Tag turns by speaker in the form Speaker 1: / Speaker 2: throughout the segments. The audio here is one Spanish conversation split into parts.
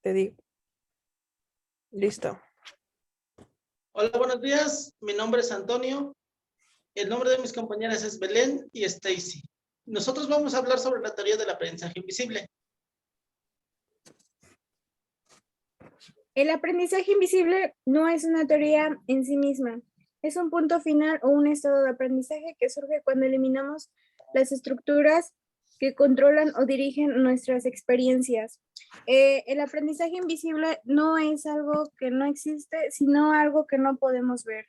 Speaker 1: te digo. Listo.
Speaker 2: Hola, buenos días. Mi nombre es Antonio. El nombre de mis compañeras es Belén y Stacy. Nosotros vamos a hablar sobre la teoría del aprendizaje invisible.
Speaker 3: El aprendizaje invisible no es una teoría en sí misma. Es un punto final o un estado de aprendizaje que surge cuando eliminamos las estructuras que controlan o dirigen nuestras experiencias. El aprendizaje invisible no es algo que no existe, sino algo que no podemos ver.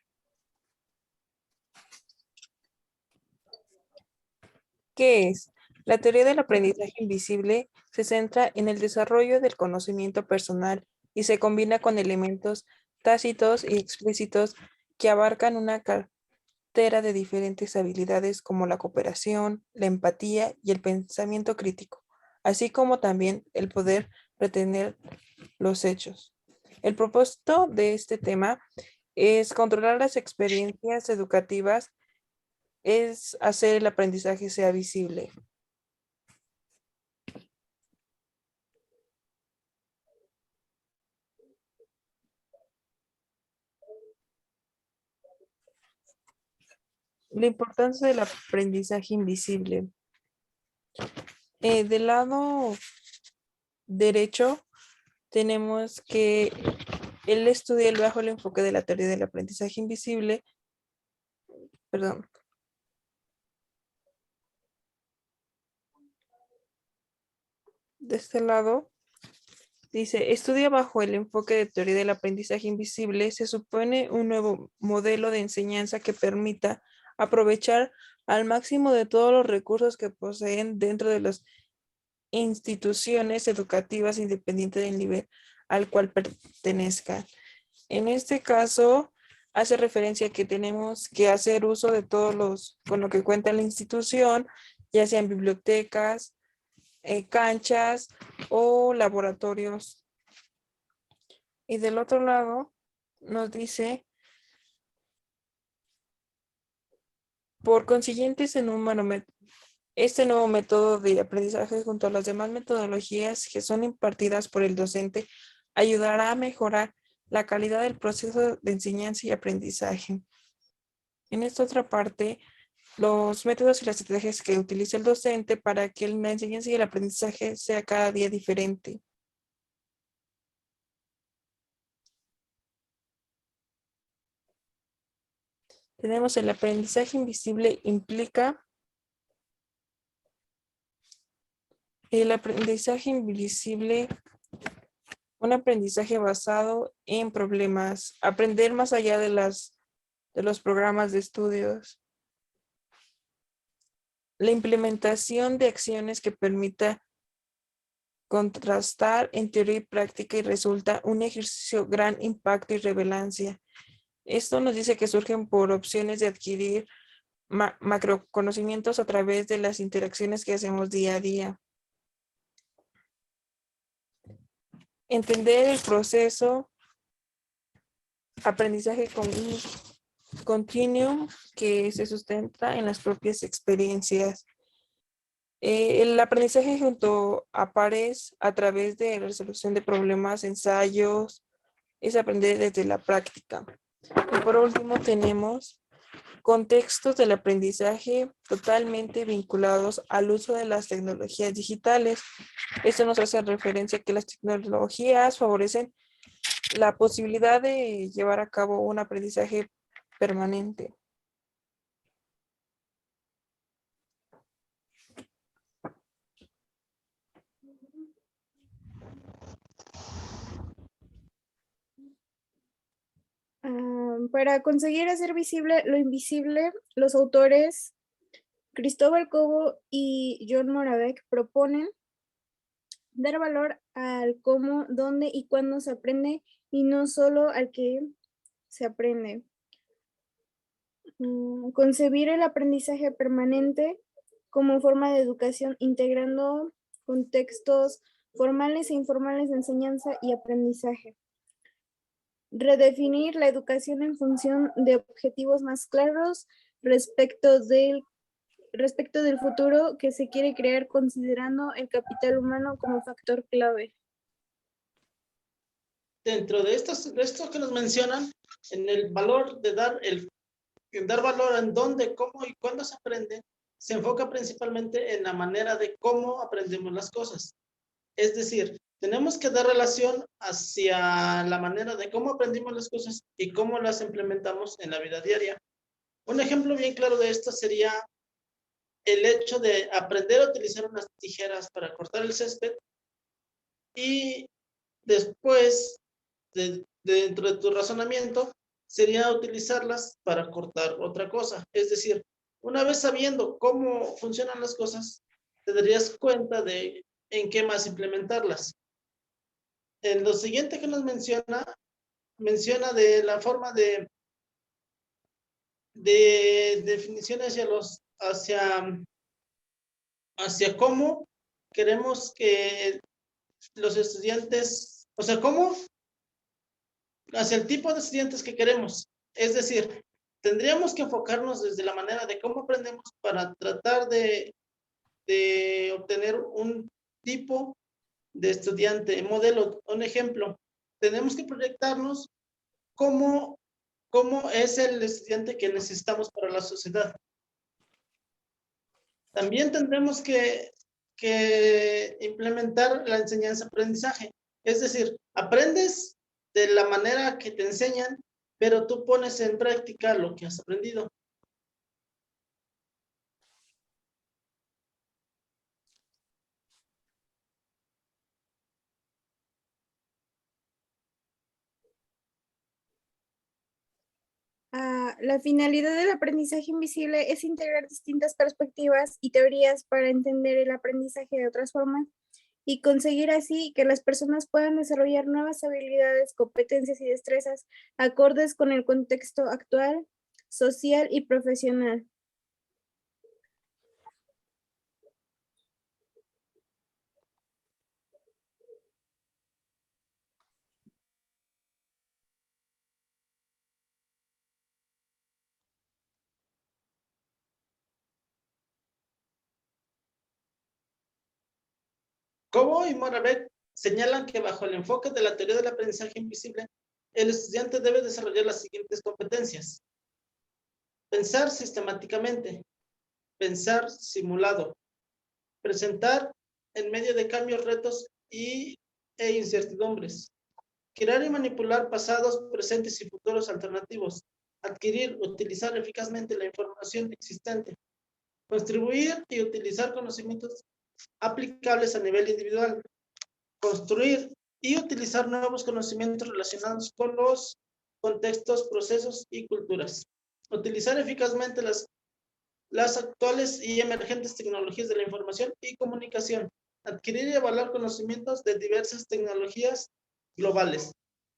Speaker 1: ¿Qué es? La teoría del aprendizaje invisible se centra en el desarrollo del conocimiento personal y se combina con elementos tácitos y explícitos que abarcan una cartera de diferentes habilidades como la cooperación, la empatía y el pensamiento crítico, así como también el poder retener los hechos. El propósito de este tema es controlar las experiencias educativas, es hacer el aprendizaje sea visible. La importancia del aprendizaje invisible. Del lado derecho tenemos que él estudia bajo el enfoque de la teoría del aprendizaje invisible. Perdón. De este lado dice, estudia bajo el enfoque de teoría del aprendizaje invisible. Se supone un nuevo modelo de enseñanza que permita aprovechar al máximo de todos los recursos que poseen dentro de las instituciones educativas independiente del nivel al cual pertenezcan. En este caso, hace referencia a que tenemos que hacer uso de todos los, con lo que cuenta la institución, ya sean bibliotecas, canchas o laboratorios. Y del otro lado nos dice, por consiguiente, este nuevo método de aprendizaje junto a las demás metodologías que son impartidas por el docente ayudará a mejorar la calidad del proceso de enseñanza y aprendizaje. En esta otra parte, los métodos y las estrategias que utiliza el docente para que la enseñanza y el aprendizaje sea cada día diferente. Tenemos el aprendizaje invisible implica el aprendizaje invisible, un aprendizaje basado en problemas, aprender más allá de los programas de estudios. La implementación de acciones que permita contrastar en teoría y práctica y resulta un ejercicio gran impacto y relevancia. Esto nos dice que surgen por opciones de adquirir macroconocimientos a través de las interacciones que hacemos día a día. Entender el proceso aprendizaje continuo que se sustenta en las propias experiencias. El aprendizaje junto a pares a través de resolución de problemas, ensayos, es aprender desde la práctica. Y por último tenemos contextos del aprendizaje totalmente vinculados al uso de las tecnologías digitales. Esto nos hace referencia a que las tecnologías favorecen la posibilidad de llevar a cabo un aprendizaje permanente.
Speaker 3: Para conseguir hacer visible lo invisible, los autores Cristóbal Cobo y John Moravec proponen dar valor al cómo, dónde y cuándo se aprende y no solo al que se aprende. Concebir el aprendizaje permanente como forma de educación integrando contextos formales e informales de enseñanza y aprendizaje. Redefinir la educación en función de objetivos más claros respecto del futuro que se quiere crear considerando el capital humano como factor clave.
Speaker 2: dentro de estos que nos mencionan, en el valor de dar valor en dónde, cómo y cuándo se aprende, se enfoca principalmente en la manera de cómo aprendemos las cosas. Es decir, tenemos que dar relación hacia la manera de cómo aprendimos las cosas y cómo las implementamos en la vida diaria. Un ejemplo bien claro de esto sería el hecho de aprender a utilizar unas tijeras para cortar el césped y después, dentro de tu razonamiento, sería utilizarlas para cortar otra cosa. Es decir, una vez sabiendo cómo funcionan las cosas, te darías cuenta de en qué más implementarlas. En lo siguiente que nos menciona de la forma de definición hacia cómo queremos que los estudiantes, o sea, cómo hacia el tipo de estudiantes que queremos. Es decir, tendríamos que enfocarnos desde la manera de cómo aprendemos para tratar de obtener un tipo de estudiante, modelo, un ejemplo. Tenemos que proyectarnos cómo es el estudiante que necesitamos para la sociedad. También tendremos que implementar la enseñanza-aprendizaje. Es decir, aprendes de la manera que te enseñan, pero tú pones en práctica lo que has aprendido.
Speaker 3: La finalidad del aprendizaje invisible es integrar distintas perspectivas y teorías para entender el aprendizaje de otras formas y conseguir así que las personas puedan desarrollar nuevas habilidades, competencias y destrezas acordes con el contexto actual, social y profesional.
Speaker 2: Cobo y Moravec señalan que bajo el enfoque de la teoría del aprendizaje invisible, el estudiante debe desarrollar las siguientes competencias. Pensar sistemáticamente, pensar simulado, presentar en medio de cambios, retos e incertidumbres, crear y manipular pasados, presentes y futuros alternativos, adquirir, utilizar eficazmente la información existente, contribuir y utilizar conocimientos aplicables a nivel individual, construir y utilizar nuevos conocimientos relacionados con los contextos, procesos y culturas, utilizar eficazmente las actuales y emergentes tecnologías de la información y comunicación, adquirir y evaluar conocimientos de diversas tecnologías globales,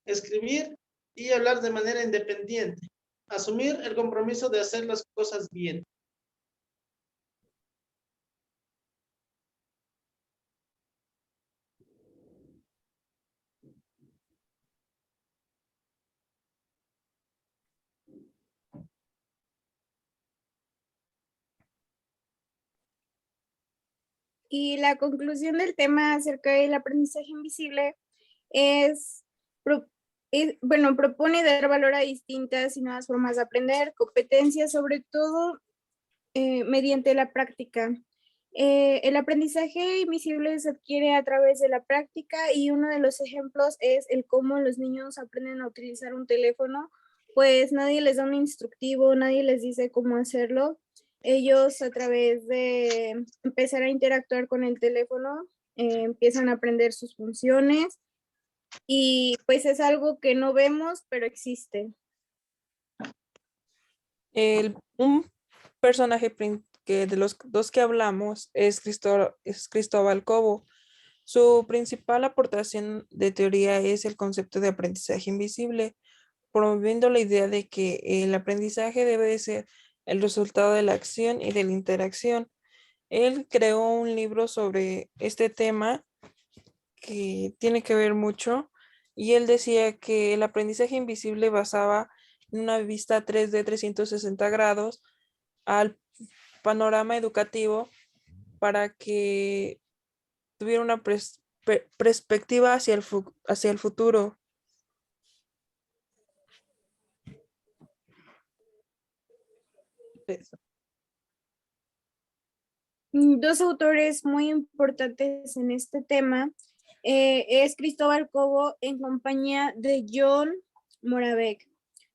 Speaker 2: escribir y hablar de manera independiente, asumir el compromiso de hacer las cosas bien.
Speaker 3: Y la conclusión del tema acerca del aprendizaje invisible es, bueno, propone dar valor a distintas y nuevas formas de aprender, competencias, sobre todo mediante la práctica. El aprendizaje invisible se adquiere a través de la práctica y uno de los ejemplos es el cómo los niños aprenden a utilizar un teléfono, pues nadie les da un instructivo, nadie les dice cómo hacerlo. Ellos a través de empezar a interactuar con el teléfono empiezan a aprender sus funciones y pues es algo que no vemos, pero existe.
Speaker 1: Un personaje que de los dos que hablamos es Cristóbal Cobo. Su principal aportación de teoría es el concepto de aprendizaje invisible, promoviendo la idea de que el aprendizaje debe de ser el resultado de la acción y de la interacción. Él creó un libro sobre este tema que tiene que ver mucho y él decía que el aprendizaje invisible basaba en una vista 3D 360 grados al panorama educativo para que tuviera una perspectiva hacia el futuro. ustedes.
Speaker 3: Dos autores muy importantes en este tema es Cristóbal Cobo en compañía de John Moravec.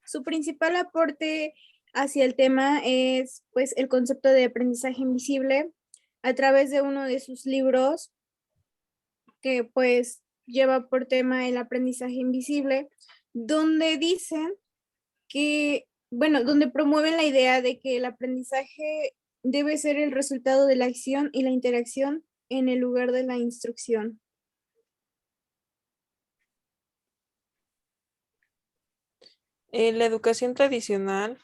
Speaker 3: Su principal aporte hacia el tema es pues el concepto de aprendizaje invisible a través de uno de sus libros que pues lleva por tema el aprendizaje invisible, donde dicen que, bueno, donde promueven la idea de que el aprendizaje debe ser el resultado de la acción y la interacción en el lugar de la instrucción.
Speaker 1: La educación tradicional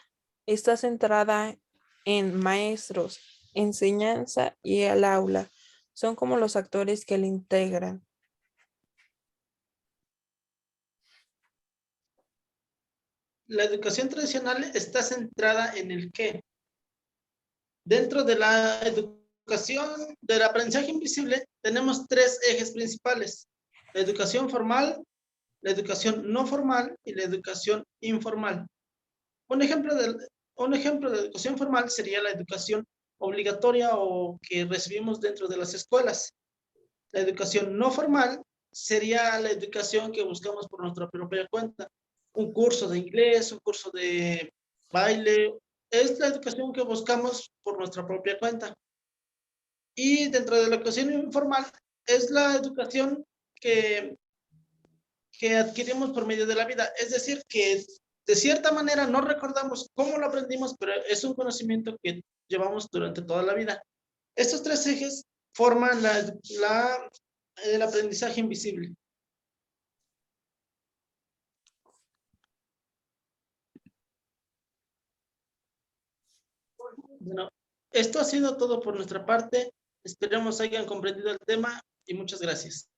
Speaker 1: está centrada en maestros, enseñanza y el aula. Son como los actores que la integran.
Speaker 2: La educación tradicional está centrada en el qué. Dentro de la educación del aprendizaje invisible tenemos tres ejes principales: la educación formal, la educación no formal y la educación informal. Un ejemplo de educación formal sería la educación obligatoria o que recibimos dentro de las escuelas. La educación no formal sería la educación que buscamos por nuestra propia cuenta. Un curso de inglés, un curso de baile, es la educación que buscamos por nuestra propia cuenta. Y dentro de la educación informal es la educación que adquirimos por medio de la vida. Es decir, que de cierta manera no recordamos cómo lo aprendimos, pero es un conocimiento que llevamos durante toda la vida. Estos tres ejes forman el aprendizaje invisible. Bueno, esto ha sido todo por nuestra parte. Esperemos hayan comprendido el tema y muchas gracias.